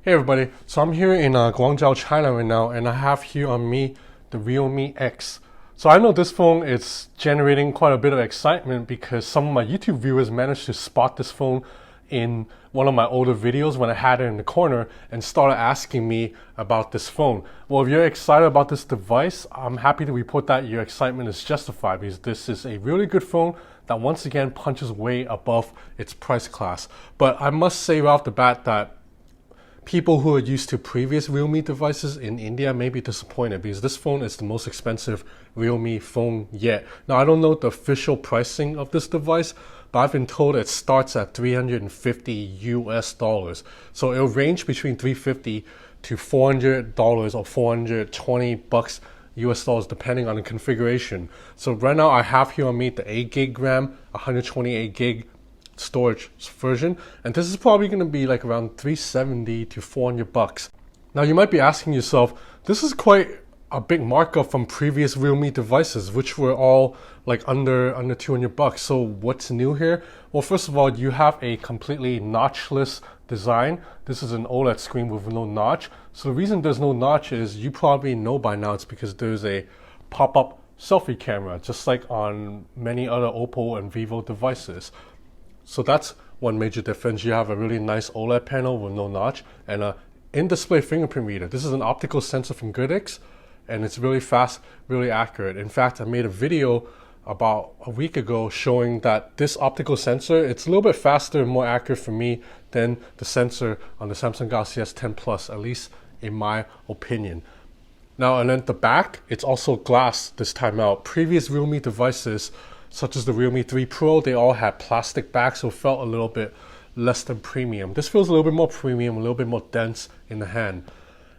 Hey everybody, so I'm here in Guangzhou, China right now, and I have here on me the Realme X. So I know this phone is generating quite a bit of excitement because some of my YouTube viewers managed to spot this phone in one of my older videos when I had it in the corner and started asking me about this phone. Well, if you're excited about this device, I'm happy to report that your excitement is justified because this is a really good phone that once again punches way above its price class. But I must say right off the bat that people who are used to previous Realme devices in India may be disappointed because this phone is the most expensive Realme phone yet. Now, I don't know the official pricing of this device, but I've been told it starts at 350 US dollars. So it'll range between 350 to $400 or 420 bucks US dollars depending on the configuration. So right now I have here on me the 8 gig RAM, 128 gig storage version, and this is probably going to be like around 370 to 400 bucks. Now you might be asking yourself, this is quite a big markup from previous Realme devices which were all like under 200 bucks. So what's new here? Well, first of all, you have a completely notchless design. This is an OLED screen with no notch. So the reason there's no notch is you probably know by now it's because there's a pop-up selfie camera just like on many other Oppo and Vivo devices. So that's one major difference. You have a really nice OLED panel with no notch and a in-display fingerprint reader. This is an optical sensor from Goodix and it's really fast, really accurate. In fact, I made a video about a week ago showing that this optical sensor, it's a little bit faster and more accurate for me than the sensor on the Samsung Galaxy S10 Plus, at least in my opinion. Now, and then the back, it's also glass this time out. Previous Realme devices, such as the Realme 3 Pro, they all had plastic backs, so it felt a little bit less than premium. This feels a little bit more premium, a little bit more dense in the hand.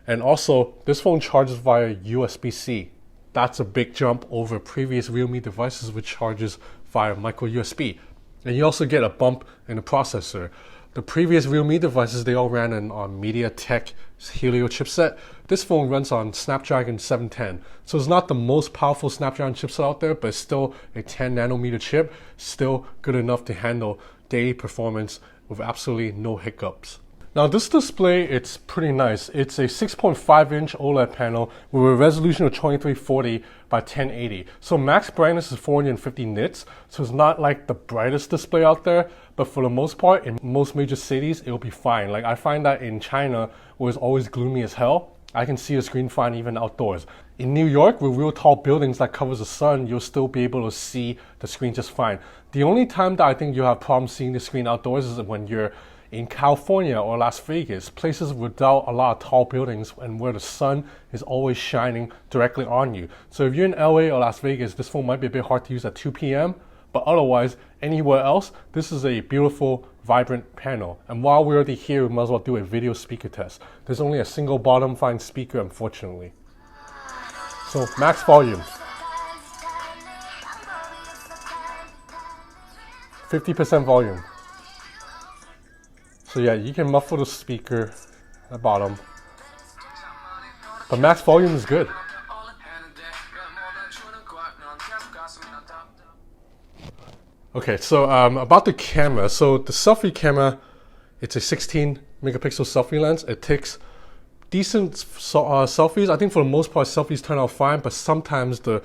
And also, this phone charges via USB-C. That's a big jump over previous Realme devices which charges via micro USB. And you also get a bump in the processor. The previous Realme devices, they all ran on MediaTek Helio chipset. This phone runs on Snapdragon 710. So it's not the most powerful Snapdragon chipset out there, but it's still a 10 nanometer chip, still good enough to handle daily performance with absolutely no hiccups. Now this display, it's pretty nice. It's a 6.5 inch OLED panel with a resolution of 2340 by 1080. So max brightness is 450 nits, so it's not like the brightest display out there, but for the most part, in most major cities, it'll be fine. Like I find that in China, where it's always gloomy as hell, I can see the screen fine even outdoors. In New York, with real tall buildings that covers the sun, you'll still be able to see the screen just fine. The only time that I think you'll have problems seeing the screen outdoors is when you're in California or Las Vegas, places without a lot of tall buildings and where the sun is always shining directly on you. So if you're in LA or Las Vegas, this phone might be a bit hard to use at 2 p.m., but otherwise, anywhere else, this is a beautiful, vibrant panel. And while we're already here, we might as well do a video speaker test. There's only a single bottom fine speaker, unfortunately. So max volume. 50% volume. So yeah, you can muffle the speaker at the bottom, but max volume is good. Okay, so about the camera. So the selfie camera, it's a 16 megapixel selfie lens. It takes decent selfies. I think for the most part, selfies turn out fine, but sometimes the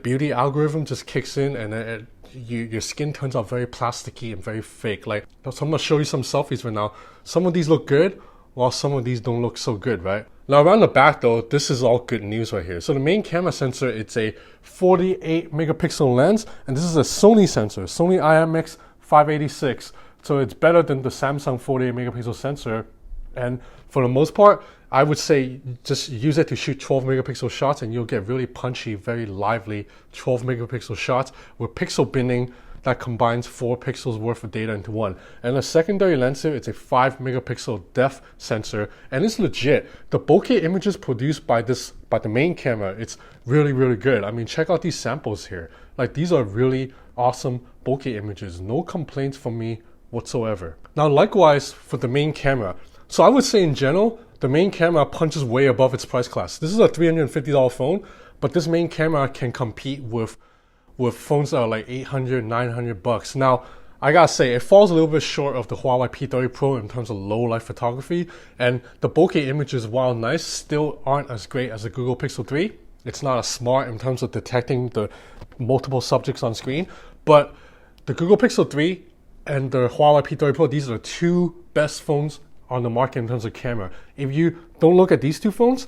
beauty algorithm just kicks in and your skin turns out very plasticky and very fake. Like, so I'm gonna show you some selfies right now. Some of these look good, while some of these don't look so good, right? Now around the back though, this is all good news right here. So the main camera sensor, it's a 48 megapixel lens, and this is a Sony sensor, Sony IMX 586. So it's better than the Samsung 48 megapixel sensor. And for the most part, I would say just use it to shoot 12 megapixel shots and you'll get really punchy, very lively 12 megapixel shots with pixel binning that combines 4 pixels worth of data into one. And the secondary lens here, it's a 5 megapixel depth sensor, and it's legit. The bokeh images produced by the main camera, it's really, really good. I mean, check out these samples here. Like, these are really awesome bokeh images. No complaints from me whatsoever. Now, likewise for the main camera. So I would say in general, the main camera punches way above its price class. This is a $350 phone, but this main camera can compete with phones that are like 800, 900 bucks. Now, I gotta say, it falls a little bit short of the Huawei P30 Pro in terms of low light photography, and the bokeh images, while nice, still aren't as great as the Google Pixel 3. It's not as smart in terms of detecting the multiple subjects on screen, but the Google Pixel 3 and the Huawei P30 Pro, these are the two best phones on the market in terms of camera. If you don't look at these two phones,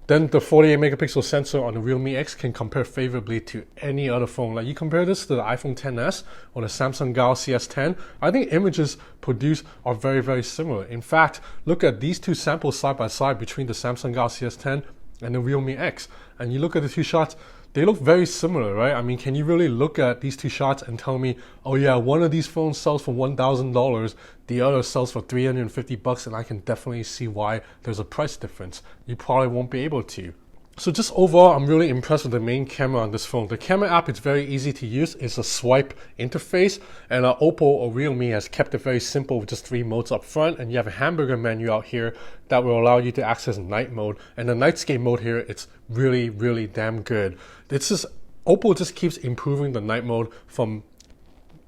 then the 48 megapixel sensor on the Realme X can compare favorably to any other phone. Like you compare this to the iPhone XS or the Samsung Galaxy S10, I think images produced are very, very similar. In fact, look at these two samples side by side between the Samsung Galaxy S10 and the Realme X, and you look at the two shots, they look very similar, right? I mean, can you really look at these two shots and tell me, oh yeah, one of these phones sells for $1,000, the other sells for $350, and I can definitely see why there's a price difference? You probably won't be able to. So just overall, I'm really impressed with the main camera on this phone. The camera app is very easy to use. It's a swipe interface, and Oppo or Realme has kept it very simple with just 3 modes up front, and you have a hamburger menu out here that will allow you to access night mode. And the nightscape mode here, it's really, really damn good. Oppo just keeps improving the night mode from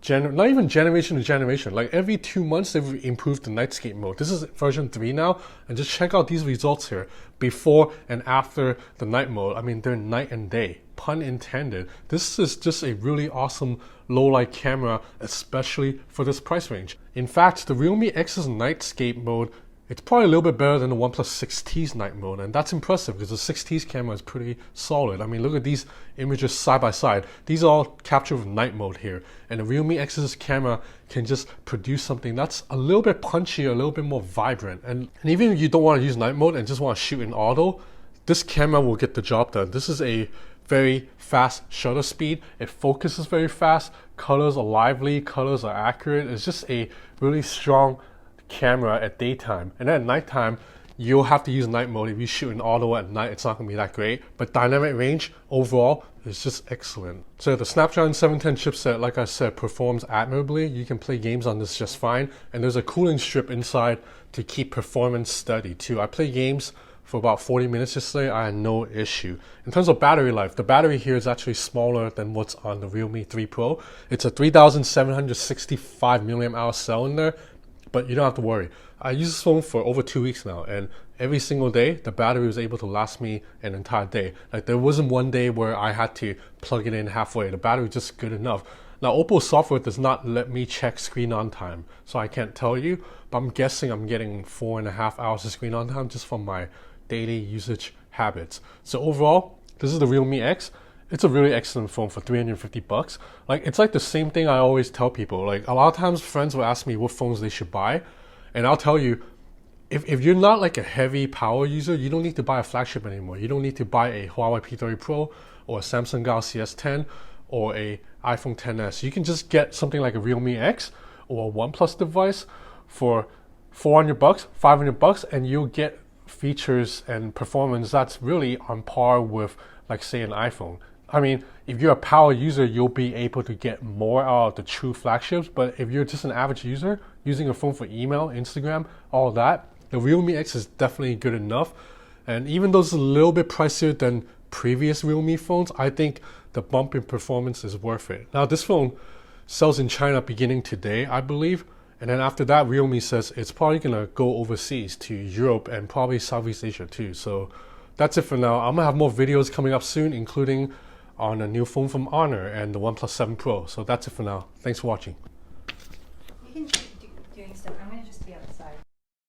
not even generation to generation. Like every 2 months, they've improved the nightscape mode. This is version 3 now, and just check out these results here. Before and after the night mode, I mean, they're night and day, pun intended. This is just a really awesome low light camera, especially for this price range. In fact, the Realme X's nightscape mode, it's probably a little bit better than the OnePlus 6T's night mode, and that's impressive because the 6T's camera is pretty solid. I mean, look at these images side by side. These are all captured with night mode here, and the Realme X's camera can just produce something that's a little bit punchier, a little bit more vibrant. And even if you don't want to use night mode and just want to shoot in auto, this camera will get the job done. This is a very fast shutter speed. It focuses very fast. Colors are lively. Colors are accurate. It's just a really strong camera at daytime, and then at nighttime you'll have to use night mode. If you shoot in auto at night, it's not going to be that great, but dynamic range overall is just excellent. So the Snapdragon 710 chipset, like I said, performs admirably. You can play games on this just fine, and there's a cooling strip inside to keep performance steady too. I played games for about 40 minutes yesterday. I had no issue. In terms of battery life, the battery here is actually smaller than what's on the Realme 3 Pro. It's a 3765 milliamp hour cell in there, but you don't have to worry. I use this phone for over 2 weeks now, and every single day, the battery was able to last me an entire day. Like there wasn't one day where I had to plug it in halfway. The battery was just good enough. Now, Oppo software does not let me check screen on time, so I can't tell you, but I'm guessing I'm getting 4.5 hours of screen on time just from my daily usage habits. So overall, this is the Realme X. It's a really excellent phone for $350. Like, it's like the same thing I always tell people. Like, a lot of times friends will ask me what phones they should buy, and I'll tell you, if you're not like a heavy power user, you don't need to buy a flagship anymore. You don't need to buy a Huawei P30 Pro or a Samsung Galaxy S10 or a iPhone XS. You can just get something like a Realme X or a OnePlus device for $400, $500, and you'll get features and performance that's really on par with, like, say, an iPhone. I mean, if you're a power user, you'll be able to get more out of the true flagships, but if you're just an average user using a phone for email, Instagram, all of that, the Realme X is definitely good enough. And even though it's a little bit pricier than previous Realme phones, I think the bump in performance is worth it. Now, this phone sells in China beginning today, I believe, and then after that, Realme says it's probably gonna go overseas to Europe and probably Southeast Asia too. So that's it for now. I'm gonna have more videos coming up soon, including on a new phone from Honor and the OnePlus 7 Pro. So that's it for now. Thanks for watching.